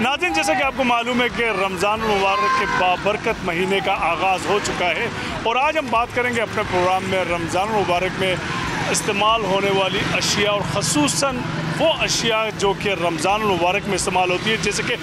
नाज़रीन, जैसा कि आपको मालूम है कि रमज़ान मुबारक के बाबरकत महीने का आगाज़ हो चुका है और आज हम बात करेंगे अपने प्रोग्राम में रमज़ान मुबारक में इस्तेमाल होने वाली अशिया और ख़ुसूसन वो अशिया जो कि रमज़ान मुबारक में इस्तेमाल होती है, जैसे कि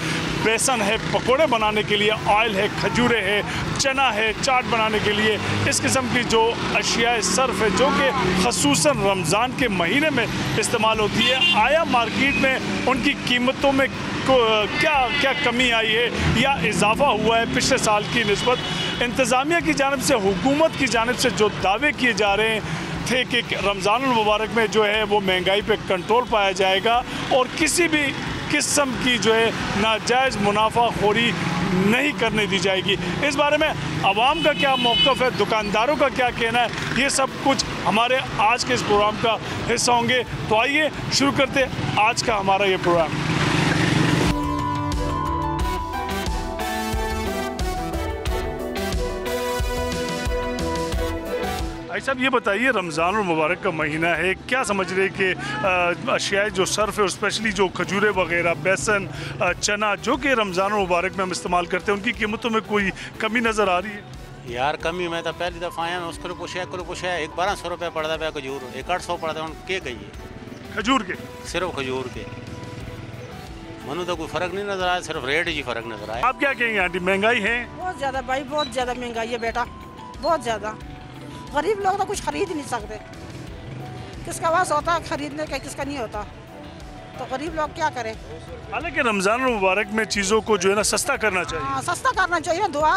बेसन है पकोड़े बनाने के लिए, ऑयल है, खजूरे है, चना है चाट बनाने के लिए। इस किस्म की जो अशिया सर्फ है जो कि ख़ुसूसन रमज़ान के महीने में इस्तेमाल होती है, आया मार्केट में उनकी कीमतों में क्या कमी आई है या इजाफ़ा हुआ है पिछले साल की निस्बत। इंतज़ामिया की जानिब से, हुकूमत की जानिब से जो दावे किए जा रहे हैं थे कि रमज़ान मुबारक में जो है वो महंगाई पे कंट्रोल पाया जाएगा और किसी भी किस्म की जो है नाजायज़ मुनाफाखोरी नहीं करने दी जाएगी। इस बारे में आवाम का क्या मौक़िफ़ है, दुकानदारों का क्या कहना है, ये सब कुछ हमारे आज के इस प्रोग्राम का हिस्सा होंगे। तो आइए शुरू करते आज का हमारा ये प्रोग्राम। भाई साहब, ये बताइए, रमज़ान मुबारक का महीना है, क्या समझ रहे कि अशियाए जो सर्फ है, स्पेशली जो खजूरे वगैरह, बेसन, चना जो कि रमज़ान मुबारक में हम इस्तेमाल करते हैं, उनकी कीमतों में कोई कमी नज़र आ रही है? यार कमी मैं तो पहली दफ़ा आया, उसको पूछा एक 1200 रुपये पड़ता है खजूर, एक 800 पड़ता है के कहिए खजूर के, सिर्फ खजूर के। मनु तो कोई फ़र्क नहीं नज़र आया, सिर्फ रेट ही फ़र्क नज़र आया। आप क्या कहेंगे आंटी, महंगाई है? बहुत ज़्यादा भाई, बहुत ज़्यादा महंगाई है बेटा, बहुत ज़्यादा। गरीब लोग तो कुछ खरीद ही नहीं सकते, किसका वास होता है खरीदने का, किसका नहीं होता, तो गरीब लोग क्या करें। हालांकि रमज़ान मुबारक में चीज़ों को जो है ना सस्ता करना चाहिए। हाँ, सस्ता करना चाहिए, दुआ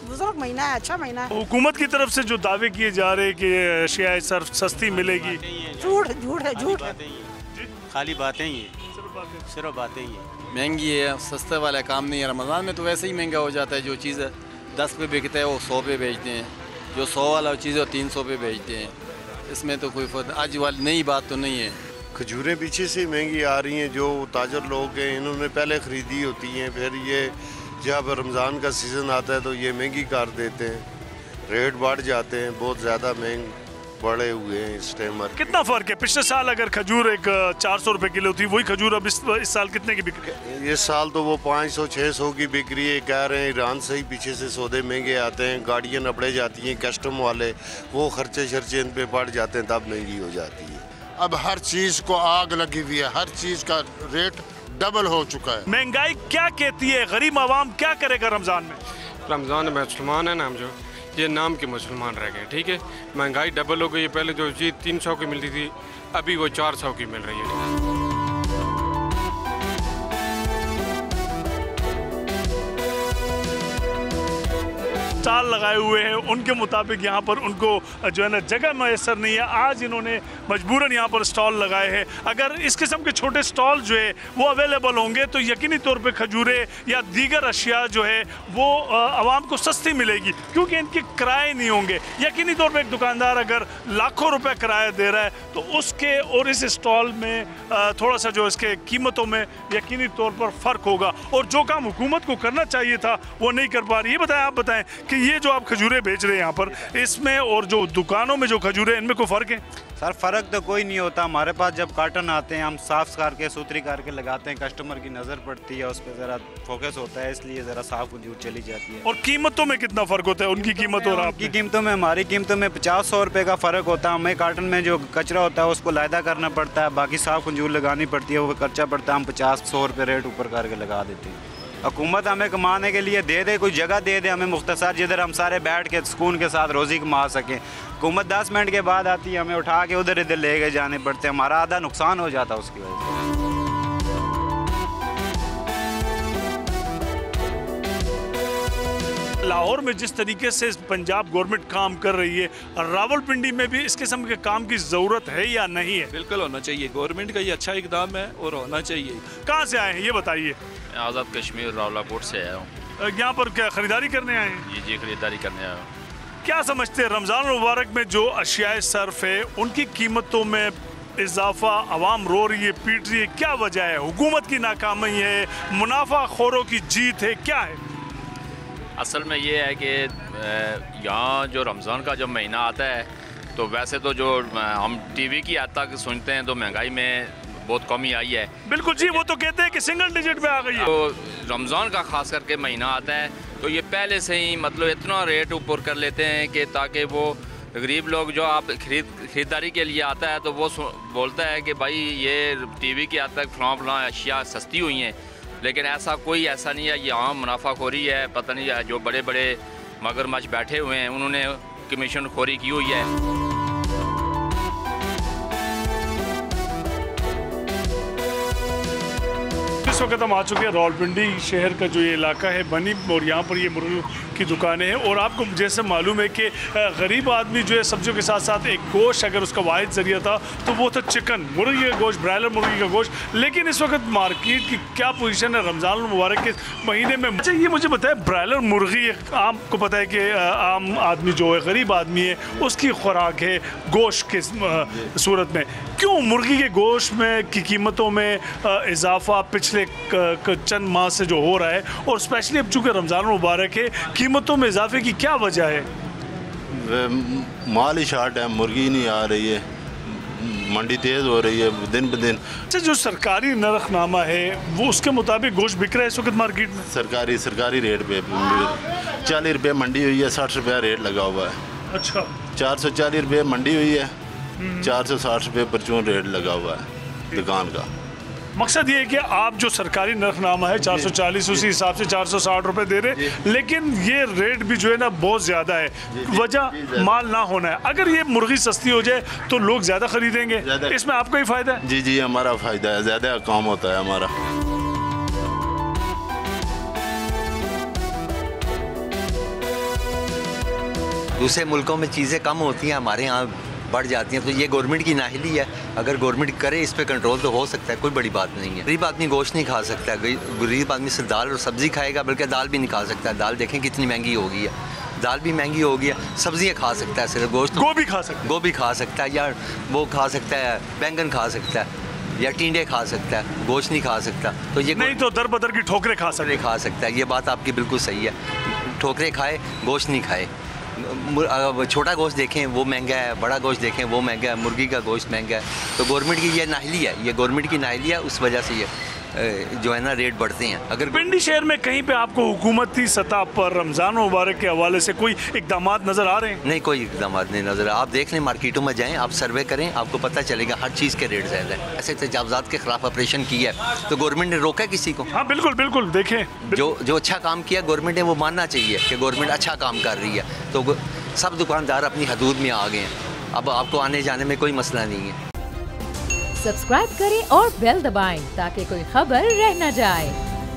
बुजुर्ग महीना है, अच्छा महीना है। हुकूमत की तरफ से जो दावे किए जा रहे हैं कि अशियाए सर्फ सस्ती मिलेगी, झूठ झूठ है, झूठ है, खाली बातें ही सिर्फ बातें ही है। महंगी है, सस्ते वाला काम नहीं है। रमज़ान में तो वैसे ही महंगा हो जाता है, जो चीज़ 10 पे बिकता है वो 100 पे बेचते हैं, जो 100 वाला चीज़ है 300 पे बेचते हैं। इसमें तो कोई फर्क आज वाली नई बात तो नहीं है। खजूरें पीछे से महंगी आ रही हैं, जो ताजर लोग हैं इन्होंने पहले ख़रीदी होती हैं, फिर ये जब रमज़ान का सीज़न आता है तो ये महंगी कर देते हैं, रेट बढ़ जाते हैं, बहुत ज़्यादा महंगे बढ़े हुए हैं इस टाइम। कितना फ़र्क है? पिछले साल अगर खजूर एक 400 रुपये किलो थी, वही खजूर अब इस साल कितने की बिक रही है? इस साल तो वो 500-600 की बिक रही है। कह रहे हैं ईरान से ही पीछे से सौदे महंगे आते हैं, गाड़ियाँ नपड़े जाती हैं, कस्टम वाले वो खर्चे शर्चे इन पे पड़ जाते हैं, तब महंगी हो जाती है। अब हर चीज़ को आग लगी हुई है, हर चीज़ का रेट डबल हो चुका है। महंगाई क्या कहती है, गरीब आवाम क्या करेगा रमज़ान में? रमज़ान में मुसलमान है ना हम, जो ये नाम के मुसलमान रह गए, ठीक है। महंगाई डबल हो गई है, पहले जो चीज़ 300 की मिलती थी अभी वो 400 की मिल रही है। स्टॉल लगाए हुए हैं, उनके मुताबिक यहाँ पर उनको जो है ना जगह मैसर नहीं है, आज इन्होंने मजबूरन यहाँ पर स्टॉल लगाए हैं। अगर इस किस्म के छोटे स्टॉल जो है वो अवेलेबल होंगे तो यकीनी तौर पे खजूरे या दीगर अशिया जो है वो आवाम को सस्ती मिलेगी, क्योंकि इनके किराए नहीं होंगे। यकीनी तौर पर एक दुकानदार अगर लाखों रुपये किराया दे रहा है तो उसके और इस स्टॉल में थोड़ा सा जो इसके कीमतों में यकीनी तौर पर फ़र्क होगा, और जो काम हुकूमत को करना चाहिए था वो नहीं कर पा रही। ये बताएं, आप बताएं कि ये जो आप खजूरे बेच रहे हैं यहाँ पर, इसमें और जो दुकानों में जो खजूरे इनमें कोई फ़र्क है? सर फ़र्क तो कोई नहीं होता। हमारे पास जब कार्टन आते हैं हम साफ़ करके सुथरी करके लगाते हैं, कस्टमर की नज़र पड़ती है, उस पर ज़रा फोकस होता है, इसलिए ज़रा साफ़ खजूर चली जाती है। और कीमतों में कितना फ़र्क होता है उनकी कीमत और आपकी कीमतों में? हमारी कीमतों में 50-100 रुपये का फ़र्क होता है। हमें कार्टन में जो कचरा होता है उसको लायदा करना पड़ता है, बाकी साफ़ खजूर लगानी पड़ती है, वो खर्चा पड़ता है, हम 50-100 रुपये रेट ऊपर करके लगा देते हैं। हुकूमत हमें कमाने के लिए दे दे, कोई जगह दे दे हमें मुख्तसर, जिधर हम सारे बैठ के सुकून के साथ रोज़ी कमा सकें। हुकूमत 10 मिनट के बाद आती है, हमें उठा के उधर इधर ले गए जाने पड़ते हैं, हमारा आधा नुकसान हो जाता है उसकी वजह से। लाहौर में जिस तरीके से पंजाब गवर्नमेंट काम कर रही है, रावलपिंडी में भी इस किस्म के काम की ज़रूरत है या नहीं है? बिल्कुल होना चाहिए, गवर्नमेंट का ये अच्छा इकदाम है और होना चाहिए। कहाँ से आए हैं ये बताइए? आज़ाद कश्मीर रावलाकोट से आया हूँ। यहाँ पर क्या खरीदारी करने आए हैं? जी खरीदारी करने आया हूँ। क्या समझते हैं रमज़ान मुबारक में जो अशियाए सर्फ है उनकी कीमतों में इजाफा, आवाम रो रही है, पीट रही है, क्या वजह है? हुकूमत की नाकामी है, मुनाफा खोरों की जीत है, क्या है? असल में ये है कि यहाँ जो रमज़ान का जब महीना आता है तो वैसे तो जो हम टीवी की हद तक सुनते हैं तो महंगाई में बहुत कमी आई है। बिल्कुल जी, वो तो कहते हैं कि सिंगल डिजिट पे आ गई है। तो रमज़ान का ख़ास करके महीना आता है तो ये पहले से ही मतलब इतना रेट ऊपर कर लेते हैं कि ताकि वो गरीब लोग जो आप ख़रीदारी के लिए आता है तो वो बोलता है कि भाई ये टीवी के हद तक फलां अशिया सस्ती हुई हैं, लेकिन ऐसा नहीं है। ये आम मुनाफाखोरी है। पता नहीं है जो बड़े बड़े मगरमच्छ बैठे हुए हैं उन्होंने कमीशन खोरी की हुई है। इस वक्त हम आ चुके हैं रावलपिंडी शहर का जो ये इलाका है बनी, और यहाँ पर ये मुर्गी की दुकानें हैं। और आपको जैसे मालूम है कि गरीब आदमी जो है सब्जियों के साथ साथ एक गोश्त अगर उसका वाहिद ज़रिया था तो वो था चिकन, मुर्गी का गोश्त, ब्रायलर मुर्गी का गोश्त। लेकिन इस वक्त मार्केट की क्या पोजीशन है रमज़ान मुबारक के महीने में? अच्छा ये मुझे बताया, ब्रायलर मुर्गी आपको पता है कि आम आदमी जो है गरीब आदमी है उसकी खुराक है गोश्त के सूरत में। क्यों मुर्गी के गोश्त में की कीमतों में इजाफा पिछले चंद माह से जो हो रहा है, और स्पेशली अब चूँकि रमज़ान मुबारक है कीमतों में इजाफे की क्या वजह है? माल ही शार्ट है, मुर्गी नहीं आ रही है, मंडी तेज़ हो रही है दिन ब दिन। अच्छा जो सरकारी नरखनामा है वो उसके मुताबिक गोश्त बिक रहा है इस वक्त मार्केट में? सरकारी रेट पे 40 रुपये मंडी हुई है, 60 रुपया रेट लगा हुआ है। अच्छा 440 रुपये मंडी हुई है, 460 रुपये परचून रेट लगा हुआ है दुकान का। मकसद ये है कि आप जो सरकारी नरखनामा है 440 उसी हिसाब से 460 रुपये दे रहे, लेकिन ये रेट भी जो है ना बहुत ज़्यादा है। वजह माल ना होना है। अगर ये मुर्गी सस्ती हो जाए तो लोग ज़्यादा खरीदेंगे, इसमें आपका ही फ़ायदा है। जी हमारा फ़ायदा है, ज़्यादा काम होता है हमारा। दूसरे मुल्कों में चीज़ें कम होती हैं, हमारे यहाँ बढ़ जाती हैं, तो ये गवर्नमेंट की नाहिली है। अगर गवर्नमेंट करे इस पे कंट्रोल तो हो सकता है, कोई बड़ी बात नहीं है। गरीब आदमी गोश्त नहीं खा सकता, गरीब आदमी सिर्फ दाल और सब्ज़ी खाएगा, बल्कि दाल भी नहीं खा सकता। दाल देखें कितनी महंगी हो गई है, दाल भी महंगी हो गई है। सब्ज़ियाँ खा सकता है सिर्फ, गोश्त गोभी खा सकता है, या वो खा सकता है, बैंगन खा सकता है, या टींडे खा सकता है, गोश्त नहीं खा सकता। तो ये नहीं तो दर बदर की ठोकरें खा सकता है। ये बात आपकी बिल्कुल सही है, ठोकरें खाए गोश्त नहीं खाए। छोटा गोश्त देखें वो महंगा है, बड़ा गोश्त देखें वो महंगा है, मुर्गी का गोश्त महंगा है। तो गवर्नमेंट की ये नाहिली है, ये गवर्नमेंट की नाहिली है, उस वजह से ये जो है ना रेट बढ़ते हैं। अगर पिंडी शहर में कहीं पे आपको हुकूमती सतह पर रमज़ान मुबारक के हवाले से कोई इकदाम नज़र आ रहे हैं? नहीं, कोई इकदाम नहीं नज़र। आप देख लें, मार्केटों में जाएं, आप सर्वे करें, आपको पता चलेगा हर चीज़ के रेट ज़्यादा है। ऐसे तजावज़ात के खिलाफ ऑपरेशन किया है तो गवर्नमेंट ने रोका किसी को? हाँ बिल्कुल देखें जो अच्छा काम किया गवर्नमेंट ने वो मानना चाहिए कि गवर्नमेंट अच्छा काम कर रही है। तो सब दुकानदार अपनी हदूद में आ गए हैं, अब आपको आने जाने में कोई मसला नहीं है। सब्सक्राइब करें और बेल दबाएं ताकि कोई खबर रह न जाए।